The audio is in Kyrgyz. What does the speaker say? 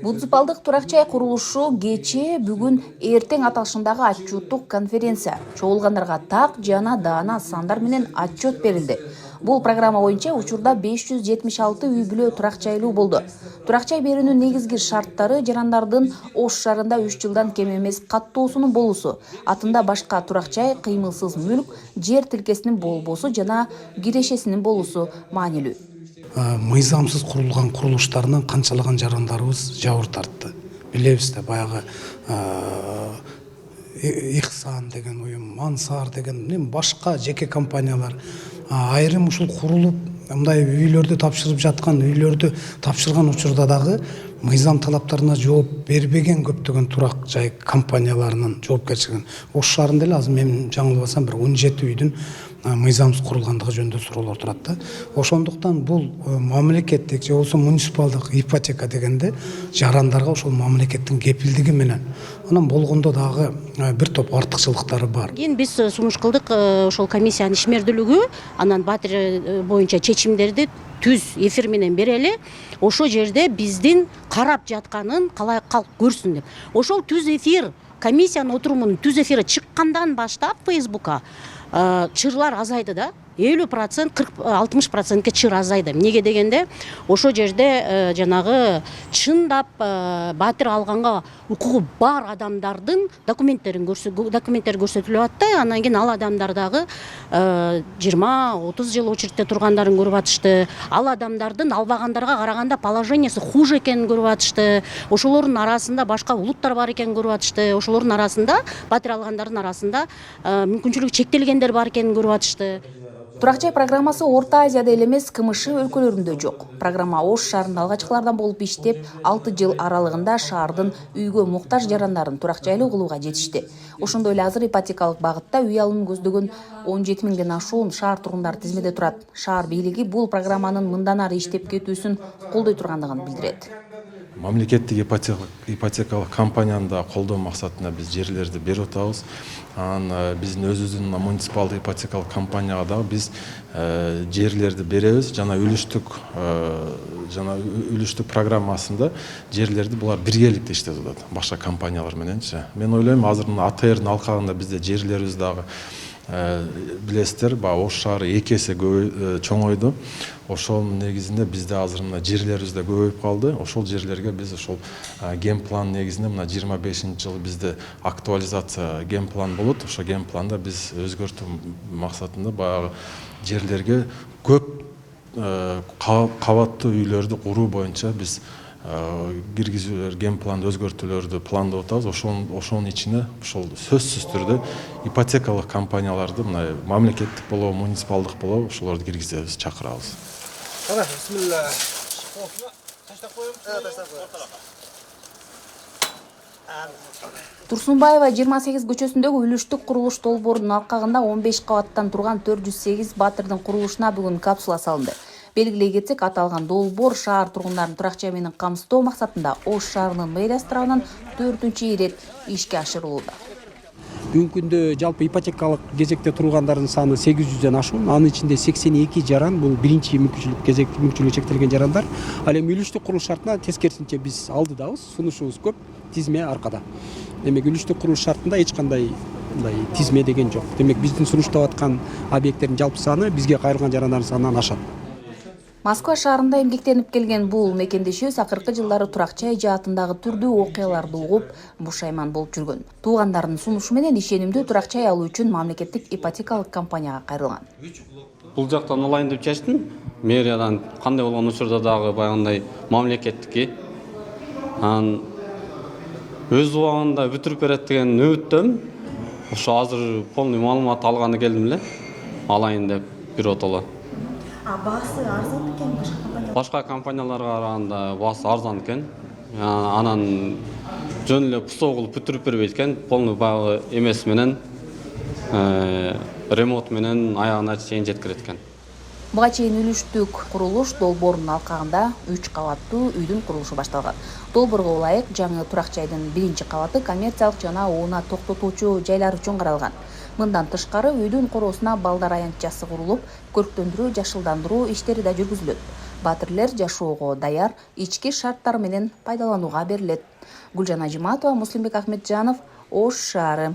Муниципалдык турак-жай курулушу кечээ бүгүн эртең аталышындагы отчеттук конференция. Чогулгандарга так жана даана сандар менен отчет берилди. Бул программа боюнча учурда 576 үй-бүлө турак-жайлуу болду. Турак-жай берүүнүн негизги шарттары жарандардын Ош шаарында 3 жылдан кем эмес каттоосунун болуусу, атында башка турак-жай, кыймылсыз мүлк, жер тилкесинин болбосу жана кирешесинин болуусу маанилүү. Мыйзамсыз курулган курулуштарынан канчалаган жарандарыбыз жабыр тартты. Билебиз да, баягы Ихсан деген уюм, Мансар деген башка жеке компаниялар айрым ушул курулуп, мындай үйлөрдү тапшырып жаткан, үйлөрдү тапшырган учурда дагы мыйзам талаптарына жооп бербеген көптөгөн турак жай компанияларынын жоопкерчилигин. Ош шаарында эле азыр мен жаңылбасам бир 17 үйдүн мыйзамсыз курулгандыгы жөнүндө суроолор турат да. Ошондуктан бул мамлекеттик же болбосо муниципалдык ипотека дегенде жарандарга ошол мамлекеттин кепилдиги менен анан болгондо дагы бир топ артыкчылыктары бар. Кийин биз сунуш кылдык ошол комиссиянын ишмердүүлүгү, анан Батир боюнча чечимдерди түз эфир менен берели. Ошол жерде биздин карап жатканын калай калк көрсүн деп. Ошол түз эфир комиссиянын отурумунун түз эфири чыккандан баштап Фейсбукка чырлар азайды да. 50%, 40-60%ке чыр азайды. Неге дегенде, ошо жерде жанагы чындап Батир алганга укугу бар адамдардын документтери көрсөтүлүп атты. Анан кийин ал адамдар дагы 20-30 жыл очередте тургандарын көрүп атышты. Ал адамдардын албагандарга караганда положениясы хуже экенин көрүп атышты. Ошолордун арасында башка улуттар бар экенин көрүп атышты. Ошолордун арасында, Батир алгандардын арасында мүмкүнчүлүгү чектелгендер бар экенин көрүп атышты. Турак-жай программасы Орто Азияда эле эмес, КМШ өлкөлөрүндө жок. Программа Ош шаарында алгачкылардан болуп иштеп, 6 жыл аралыгында шаардын үйгө муктаж жарандарын турак-жайлуу кылууга жетишти. Ошондой эле азыр ипотекалык багытта үй алымын көздөгөн 17 миңден ашуун шаар тургундары тизмеде турат. Шаар бийлиги бул программанын мындан ары иштеп кетүүсүн колдой тургандыгын билдирет. Мамлекеттик ипотекалык компанияны да колдоо максатында биз жерлерди берип атабыз. Анан биздин өзүбүздүн муниципалдык ипотекалык компанияга дагы биз жерлерди беребиз. Жана үлүштүк программасында жерлерди булар биргеликте иштетип атат, башка компаниялар мененчи. Мен ойлойм, азыр АТРдин алкагында бизде жерлерибиз дагы билесиздер, Ош шаары 2 эсе чоңойду. Ошонун негизинде бизде азыр мына жерлерибиз да көбөйүп калды. Ошол жерлерге биз ошол генплан негизинде мына 25-жылы бизде актуализация генплан болот. Ошо генпланда биз өзгөртүү максатында баягы жерлерге көп кабаттуу үйлөрдү куруу боюнча биз киргизүүлөр, генпланды өзгөртүүлөрдү пландап атабыз. Ошонун ичине ошол сөзсүз түрдө ипотекалык компанияларды, мына мамлекеттик болобу, муниципалдык болобу, ошолорду киргизебиз, чакырабыз. Бисмилла. Турсунбаева 28 көчөсүндөгү үлүштүк курулуш долбоорунун алкагында 15 кабаттан турган 408 Батирдин курулушуна бүгүн капсула салынды. Белгилей кетсек, аталган долбоор шаар тургундарын турак-жай менен камсыздоо максатында Ош шаарынын мэриясы тарабынан 4-чү ирет ишке ашырылууда. Бүгүнкү күндө жалпы ипотекалык кезекте тургандардын саны 800дөн ашуун. Анын ичинде 82 жаран бул биринчи мүмкүнчүлүгү чектелген жарандар. Ал эми үлүштүк курулуш шартына тескерисинче биз алдыдабыз, сунушубуз көп, тизме аркада. Демек үлүштүк курулуш шартында эч кандай тизме деген жок. Демек биздин сунуштап аткан объекттердин жалпы саны бизге кайрылган жарандардын санынан ашат. Москва шаарында эмгектенип келген бул мекендешибиз акыркы жылдары турак-жай жаатындагы түрдүү окуяларды угуп, бушайман болуп жүргөн. Туугандарынын сунушу менен ишенимдүү турак-жай алуу үчүн мамлекеттик ипотекалык компанияга кайрылган. Бул жактан алайын деп чачтым. Мэриядан кандай болгон учурда дагы баягындай мамлекеттикки. Анан өз убагында бүтүрүп берет деген үмүттөм. Ошо азыр полный маалымат алганы келдим эле. Алайын деп биротоло. Баасы арзан экен башка компания? Башка компанияларга караганда баасы арзан экен. Анан жөн эле пусоо кылып бүтүрүп бербейт экен. Полный баягы эмес менен ремонт менен аягына чейин жеткирет экен. Буга чейин үлүштүк курулуш долбоорунун алкагында 3 кабаттуу үйдүн курулушу башталган. Долбоорго ылайык жаңы турак-жайдын 1-кабаты коммерциялык жана ууна токтотуучу жайлар үчүн каралган. Мындан тышкары үйдүн короосуна балдар аянтчасы курулуп, көрктөндүрүү, жашылдандыруу иштери да жүргүзүлөт. батирлер жашоого даяр, ички шарттар менен пайдаланууга берилет. Гүлжан Ажиматова, Муслимбек Ахметжанов, Ош шаары.